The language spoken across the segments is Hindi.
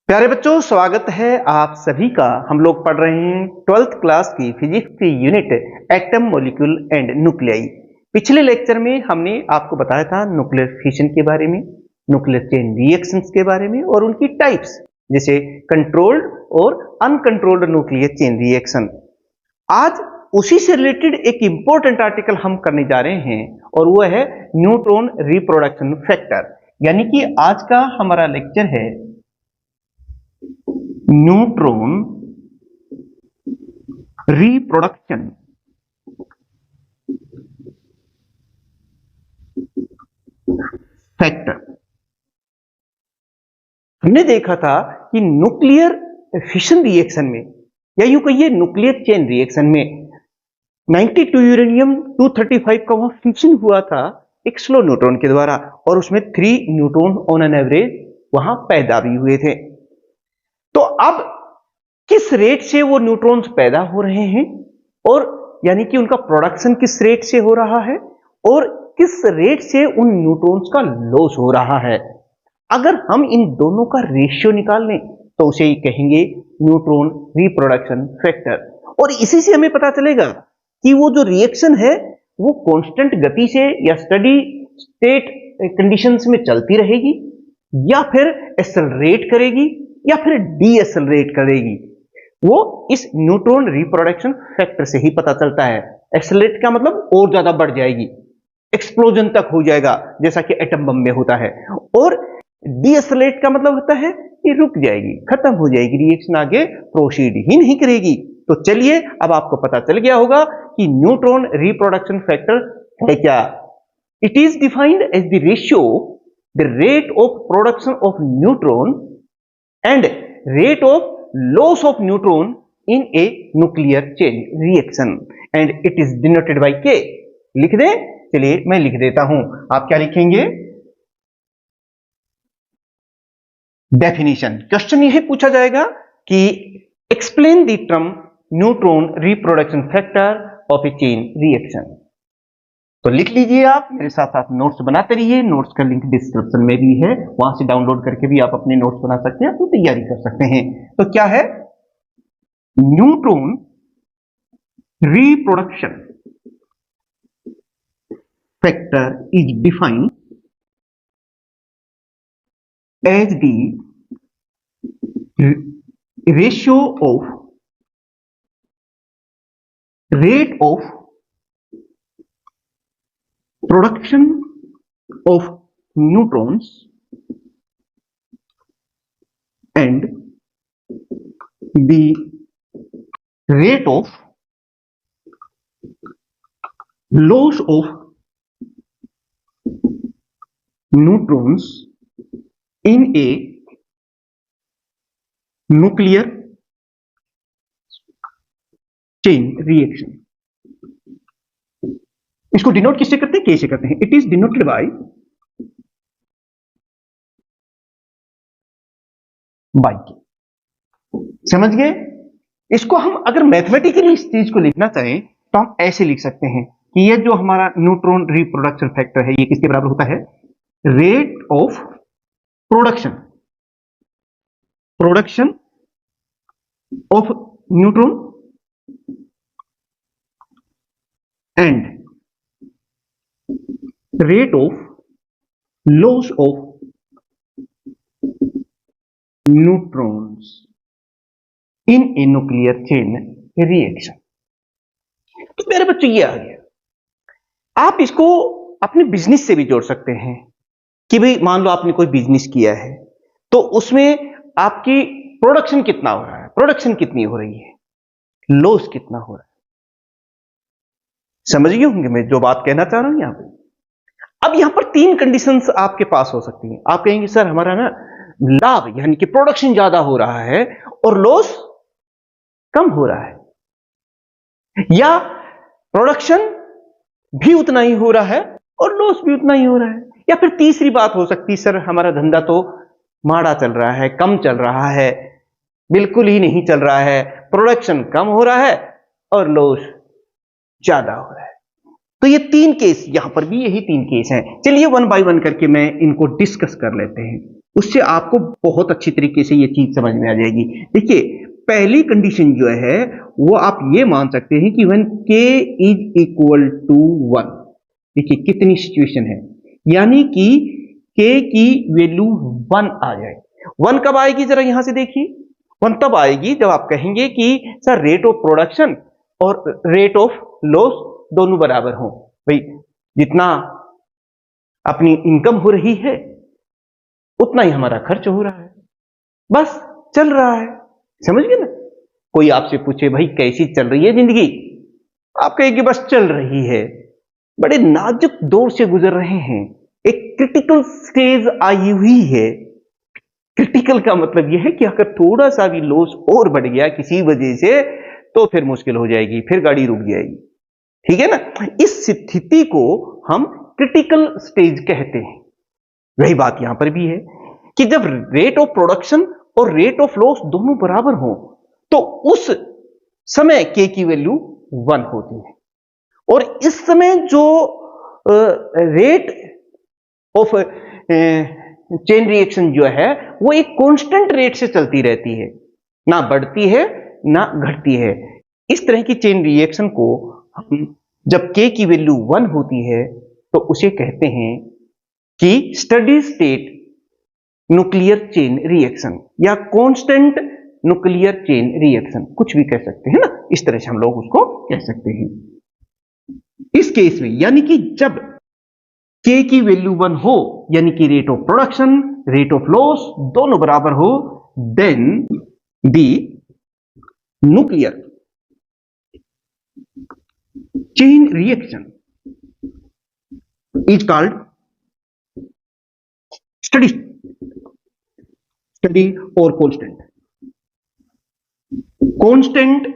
प्यारे बच्चों, स्वागत है आप सभी का। हम लोग पढ़ रहे हैं 12th क्लास की फिजिक्स की unit atom, molecule and nuclei. पिछले लेक्चर में हमने आपको बताया था न्यूक्लियर फिशन के बारे में, न्यूक्लियर चेन रिएक्शंस के बारे में और उनकी टाइप्स, जैसे कंट्रोल्ड और अनकंट्रोल्ड न्यूक्लियर चेन रिएक्शन। आज उसी से रिलेटेड एक इंपॉर्टेंट आर्टिकल हम करने जा रहे हैं और वो है न्यूट्रॉन रिप्रोडक्शन फैक्टर। यानी कि आज का हमारा लेक्चर है न्यूट्रॉन रिप्रोडक्शन फैक्टर। हमने देखा था कि न्यूक्लियर फिशन रिएक्शन में, या यूं कहिए न्यूक्लियर चेन रिएक्शन में, 92 यूरेनियम 235 का वहां फिशन हुआ था एक स्लो न्यूट्रॉन के द्वारा, और उसमें 3 न्यूट्रॉन ऑन एन एवरेज वहां पैदा भी हुए थे। तो अब किस रेट से वो न्यूट्रॉन्स पैदा हो रहे हैं, और यानी कि उनका प्रोडक्शन किस रेट से हो रहा है, और किस रेट से उन न्यूट्रॉन्स का लॉस हो रहा है। अगर हम इन दोनों का रेशियो निकाल लें तो उसे ही कहेंगे न्यूट्रॉन रिप्रोडक्शन फैक्टर। और इसी से हमें पता चलेगा कि वो जो रिएक्शन है वो कांस्टेंट गति से या स्टडी स्टेट कंडीशंस में चलती रहेगी, या फिर एक्सेलरेट करेगी, या फिर डीएक्सेलरेट करेगी। वो इस न्यूट्रॉन रिप्रोडक्शन फैक्टर से ही पता चलता है। एक्सेलरेट का मतलब और ज्यादा बढ़ जाएगी, एक्सप्लोजन तक हो जाएगा, जैसा कि एटम बम में होता है। और डीएक्सेलरेट का मतलब होता है कि रुक जाएगी, खत्म हो जाएगी, रिएक्शन आगे प्रोसीड ही नहीं करेगी। तो चलिए, अब आपको पता चल गया होगा कि न्यूट्रॉन रिप्रोडक्शन फैक्टर है क्या। It is defined as the ratio the rate of production of neutron and rate of loss of neutron in a nuclear chain reaction and it is denoted by K। लिख दें? चलिए मैं लिख देता हूं। आप क्या लिखेंगे? डेफिनेशन। क्वेश्चन यही पूछा जाएगा कि explain the term neutron reproduction factor of A chain reaction. तो लिख लीजिए, आप मेरे साथ साथ नोट्स बनाते रहिए। नोट्स का लिंक डिस्क्रिप्शन में भी है, वहां से डाउनलोड करके भी आप अपने नोट्स बना सकते हैं, अपनी तैयारी कर सकते हैं। तो क्या है? Neutron reproduction factor is defined as the ratio of rate of production of neutrons and the rate of loss of neutrons in a nuclear chain reaction। इसको डिनोट किससे करते हैं? के से करते हैं। इट इज डिनोटेड बाय के। समझ गए? इसको हम अगर मैथमेटिकली इस चीज को लिखना चाहें तो हम ऐसे लिख सकते हैं कि ये जो हमारा न्यूट्रॉन रिप्रोडक्शन फैक्टर है, ये किसके बराबर होता है? Rate of production of neutron and rate of loss of neutrons in a nuclear chain reaction। तो मेरे बच्चों ये आ गया। आप इसको अपने बिजनेस से भी जोड़ सकते हैं कि भाई मान लो आपने कोई बिजनेस किया है, तो उसमें आपकी प्रोडक्शन कितना हो रहा है, प्रोडक्शन कितनी हो रही है, लॉस कितना हो रहा है। समझ गए होंगे मैं जो बात कहना चाह रहा हूं यहां पे। अब यहां पर 3 कंडीशंस आपके पास हो सकती हैं। आप कहेंगे सर हमारा ना लाभ यानी कि प्रोडक्शन ज्यादा हो रहा है और लॉस कम हो रहा है, या प्रोडक्शन भी उतना ही हो रहा है और लॉस भी उतना ही हो रहा है। या फिर तीसरी बात हो सकती है, सर हमारा धंधा तो माड़ा चल रहा है, कम चल रहा है, बिल्कुल ही नहीं चल रहा है, प्रोडक्शन कम हो रहा है और लॉस ज्यादा हो रहा है। तो ये 3 केस, यहां पर भी यही 3 केस हैं। चलिए 1 बाय 1 करके मैं इनको डिस्कस कर लेते हैं। उससे आपको बहुत अच्छी तरीके से ये चीज समझ में आ जाएगी। देखिए, पहली कंडीशन जो है वो आप ये मान सकते हैं कि when k is equal to 1। देखिए कितनी सिचुएशन है, यानी कि k की वैल्यू 1 आ जाए। 1 कब आएगी जरा यहां से देखिए, 1 तब आएगी जब आप कहेंगे कि सर रेट ऑफ प्रोडक्शन और रेट ऑफ लॉस दोनों बराबर हों। भाई जितना अपनी इनकम हो रही है उतना ही हमारा खर्च हो रहा है, बस चल रहा है। समझ गए ना? कोई आपसे पूछे भाई कैसी चल रही है जिंदगी, आप कहेंगे बस चल रही है। बड़े नाजुक दौर से गुजर रहे हैं, एक क्रिटिकल स्टेज आई हुई है। क्रिटिकल का मतलब यह है कि अगर थोड़ा सा भी लॉस और बढ़ गया किसी वजह से तो फिर मुश्किल हो जाएगी, फिर गाड़ी रुक जाएगी। ठीक है ना? इस स्थिति को हम क्रिटिकल स्टेज कहते हैं। वही बात यहां पर भी है कि जब रेट ऑफ प्रोडक्शन और रेट ऑफ लॉस दोनों बराबर हो तो उस समय k की वैल्यू 1 होती है, और इस समय जो रेट ऑफ चेन रिएक्शन जो है वो एक कांस्टेंट रेट से चलती रहती है, ना बढ़ती है ना घटती है। इस तरह की चेन रिएक्शन को हम जब k की वैल्यू 1 होती है तो उसे कहते हैं कि steady state nuclear chain reaction या कांस्टेंट न्यूक्लियर चेन रिएक्शन, कुछ भी कह सकते हैं ना, इस तरह से हम लोग उसको कह सकते हैं। इस केस में यानी कि जब k की वैल्यू 1 हो, यानी कि rate of production rate of loss दोनों बराबर हो, then the nuclear chain reaction is called steady और कांस्टेंट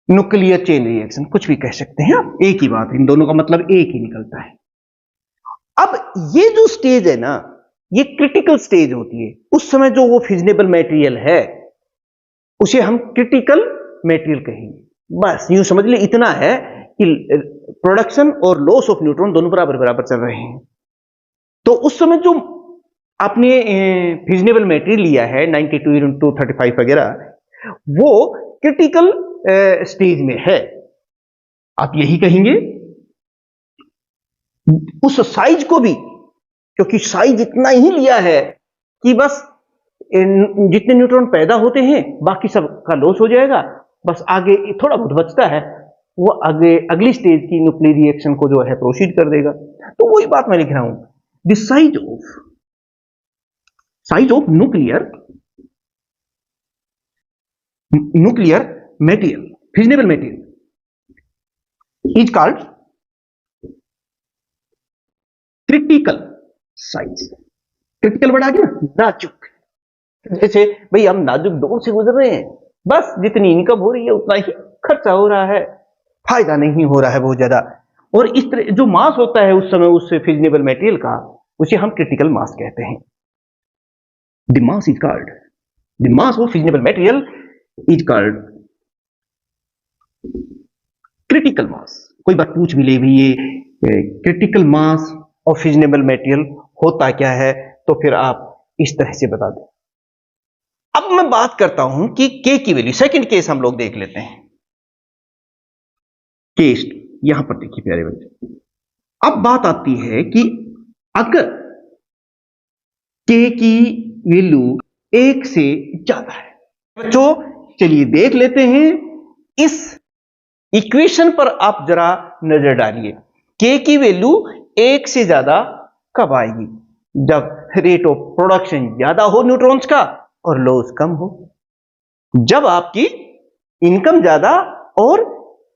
न्यूक्लियर चेन रिएक्शन, कुछ भी कह सकते हैं आप, एक ही बात है, इन दोनों का मतलब एक ही निकलता है। अब ये जो स्टेज है ना, ये क्रिटिकल स्टेज होती है। उस समय जो वो फिजनेबल मटेरियल है उसे हम क्रिटिकल मटेरियल कहेंगे। बस यूं समझ ले, इतना है कि प्रोडक्शन और लॉस ऑफ न्यूट्रॉन दोनों बराबर बराबर चल रहे हैं। तो उस समय जो आपने फिजनेबल मटेरियल लिया है 92 into 35 वगैरह, वो क्रिटिकल स्टेज में है, आप यही कहेंगे। उस साइज को भी, क्योंकि साइज इतना ही लिया है कि बस जितने न्यूट्रॉन पैदा होते हैं बाकी सब का लॉस हो जाएगा, बस आगे थोड़ा बहुत बचता है वो आगे अगली स्टेज की न्यूक्लियर रिएक्शन को जो है प्रोसीड कर देगा। तो वही बात मैं लिख रहा हूं, the size of nuclear material fissionable material is called critical size. Critical word आ गया, नाजुक। जैसे भाई हम नाजुक दौर से गुजर रहे हैं, बस जितनी इनकम हो रही है उतना ही खर्चा हो रहा है, फायदा नहीं हो रहा है बहुत ज्यादा। और इस तरह जो मास होता है उस समय उस फिजनेबल मटेरियल का, उसे हम क्रिटिकल मास कहते हैं। The mass is called, the mass of फिजनेबल material is called critical mass. कोई बात पूछ भी ले भी ये क्रिटिकल मास ऑफ फिजनेबल मटेरियल होता क्या है, तो फिर आप इस तरह से बता दें। अब मैं बात करता हूं कि k की वैल्यू, सेकंड केस हम लोग देख लेते हैं। केस यहां पर देखिए प्यारे बच्चे, अब बात आती है कि अगर k की वैल्यू 1 से ज्यादा है। बच्चों चलिए देख लेते हैं, इस इक्वेशन पर आप जरा नजर डालिए। k की वैल्यू 1 से ज्यादा कब आएगी? जब रेट ऑफ प्रोडक्शन ज्यादा हो न्यूट्रॉन्स का और लॉस कम हो। जब आपकी इनकम ज्यादा और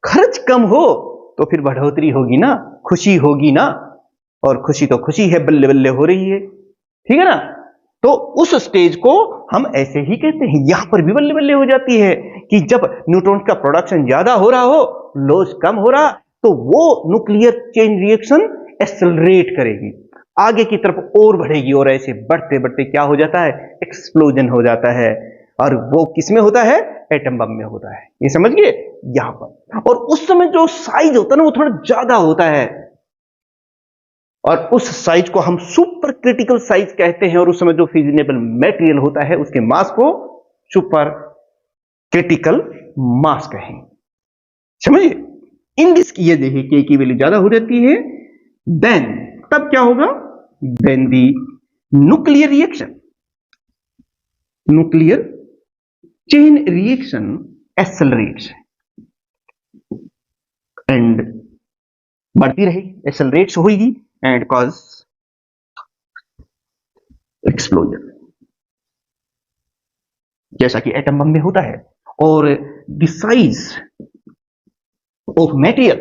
खर्च कम हो तो फिर बढ़ोतरी होगी ना, खुशी होगी ना, और खुशी तो खुशी है, बल्ले बल्ले हो रही है, ठीक है ना। तो उस स्टेज को हम ऐसे ही कहते हैं। यहां पर भी बल्ले बल्ले हो जाती है कि जब न्यूट्रॉन का प्रोडक्शन ज्यादा हो रहा हो, लॉस कम हो रहा, तो वो न्यूक्लियर चेन रिएक्शन एक्सेलरेट करेगी, आगे की तरफ और बढ़ेगी, और ऐसे बढ़ते बढ़ते क्या हो जाता है, एक्सप्लोजन हो जाता है। और वो किसमें होता है? एटम बम में होता है। ये समझ गए यहां पर। और उस समय जो साइज होता है ना वो थोड़ा ज्यादा होता है, और उस साइज को हम सुपर क्रिटिकल साइज कहते हैं, और उस समय जो फिजिनेबल मटेरियल होता है उसके मास को सुपर क्रिटिकल मास कहें। समझिए, इन दिस की ये देखिए के की वैल्यू ज्यादा हो जाती है, देन तब क्या होगा, then the nuclear reaction, nuclear chain reaction accelerates and बढ़ती रहेगी, एक्सेलरेट्स होगी एंड कॉज एक्सप्लोजन, जैसा कि एटम बम में होता है। और the size of material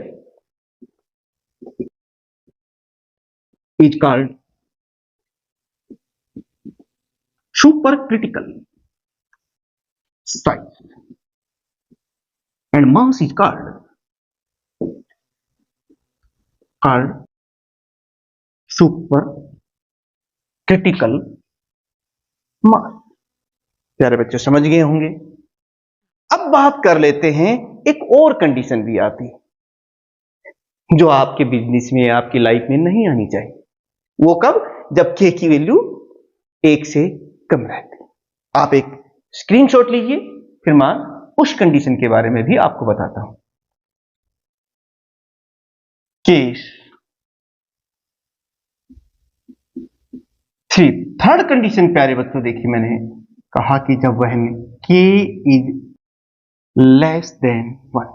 is called super critical size and mass is called super critical mass. प्यारे बच्चे समझ गए होंगे। अब बात कर लेते हैं, एक और कंडीशन भी आती है जो आपके बिजनेस में, आपकी लाइफ में नहीं आनी चाहिए। वो कब, जब के की वैल्यू 1 से कम रहती है। आप एक स्क्रीनशॉट लीजिए, फिर मैं उस कंडीशन के बारे में भी आपको बताता हूं। केस 3, थर्ड कंडीशन प्यारे बच्चों देखिए, मैंने कहा कि जब वह के इज लेस देन 1,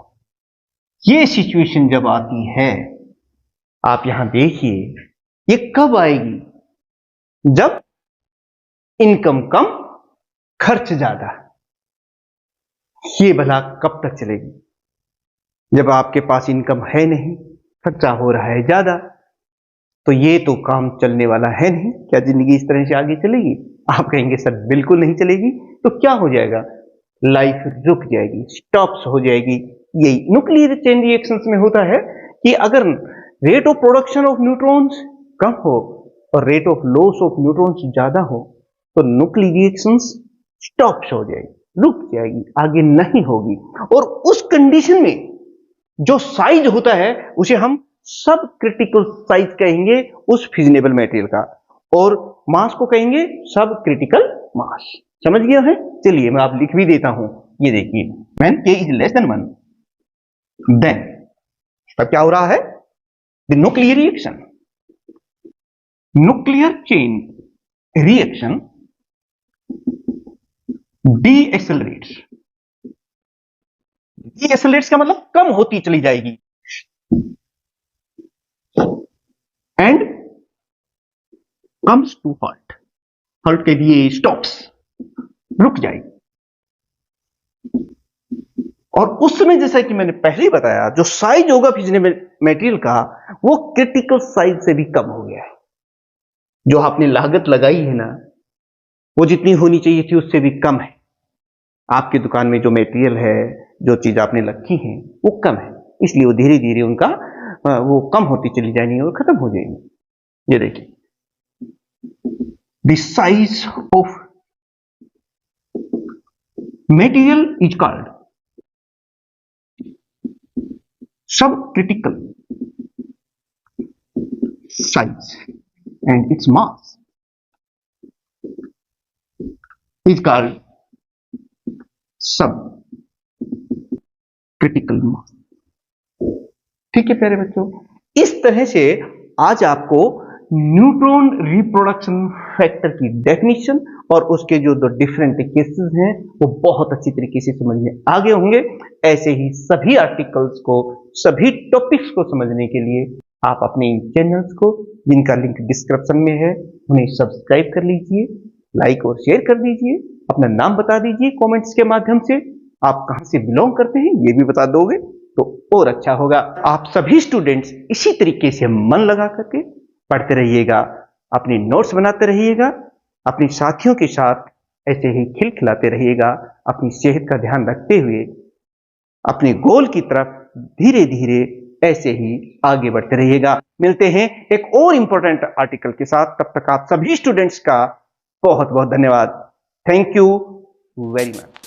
ये सिचुएशन जब आती है, आप यहां देखिए ये कब आएगी, जब इनकम कम खर्च ज्यादा। ये भला कब तक चलेगी, जब आपके पास इनकम है नहीं, खर्चा हो रहा है ज्यादा, तो ये तो काम चलने वाला है नहीं। क्या जिंदगी इस तरह से आगे चलेगी? आप कहेंगे सर बिल्कुल नहीं चलेगी। तो क्या हो जाएगा, लाइफ रुक जाएगी, स्टॉप्स हो जाएगी। यही न्यूक्लियर चेन रिएक्शंस में होता है कि अगर rate of production of neutrons कम हो और rate of loss of neutrons ज्यादा हो, तो न्यूक्लियर रिएक्शंस स्टॉप्स हो जाएगी, रुक जाएगी, आगे नहीं होगी। और उस कंडीशन में जो साइज होता है उसे हम सब क्रिटिकल साइज कहेंगे उस फिजिनेबल मटेरियल का, और मास को कहेंगे सब क्रिटिकल मास। समझ गया है? चलिए मैं आप लिख भी देता हूं। ये देखिए, व्हेन के इज लेस देन 1, देन तब क्या हो रहा है, the nuclear reaction, nuclear chain reaction decelerates. Decelerates का मतलब कम होती चली जाएगी, and comes to halt, halt के लिए स्टॉप्स, रुक जाएगी। और उस समय जैसा कि मैंने पहले ही बताया, जो साइज होगा फिजिनेबल मटेरियल का वो क्रिटिकल साइज से भी कम हो गया है। जो आपने लागत लगाई है ना, वो जितनी होनी चाहिए थी उससे भी कम है। आपकी दुकान में जो मटेरियल है, जो चीज आपने रखी है वो कम है, इसलिए वो धीरे धीरे उनका वो कम होती चली जाएगी और खत्म हो जाएगी। ये देखिए, the size of material is called sub critical size and its mass is called sub critical mass. ठीक है प्यारे बच्चों, इस तरह से आज आपको न्यूट्रॉन रिप्रोडक्शन फैक्टर की डेफिनेशन और उसके जो दो डिफरेंट केसेस हैं वो बहुत अच्छी तरीके से समझ में आ गए होंगे। ऐसे ही सभी आर्टिकल्स को, सभी टॉपिक्स को समझने के लिए आप अपने इन चैनल्स को, जिनका लिंक डिस्क्रिप्शन में है, उन्हें सब्सक्राइब कर लीजिए, लाइक और शेयर कर दीजिए, अपना नाम बता दीजिए कमेंट्स के माध्यम से, आप कहां से बिलोंग करते हैं ये भी बता दोगे तो और अच्छा होगा। आप सभी स्टूडेंट्स इसी तरीके से मन लगा करके पढ़ते रहिएगा, अपने नोट्स बनाते रहिएगा, अपने साथियों के साथ ऐसे ही खिलखिलाते रहिएगा, अपनी सेहत का ध्यान रखते हुए अपने गोल की तरफ धीरे धीरे ऐसे ही आगे बढ़ते रहिएगा। मिलते हैं एक और इंपॉर्टेंट आर्टिकल के साथ, तब तक आप सभी स्टूडेंट्स का बहुत बहुत धन्यवाद। Thank you very much.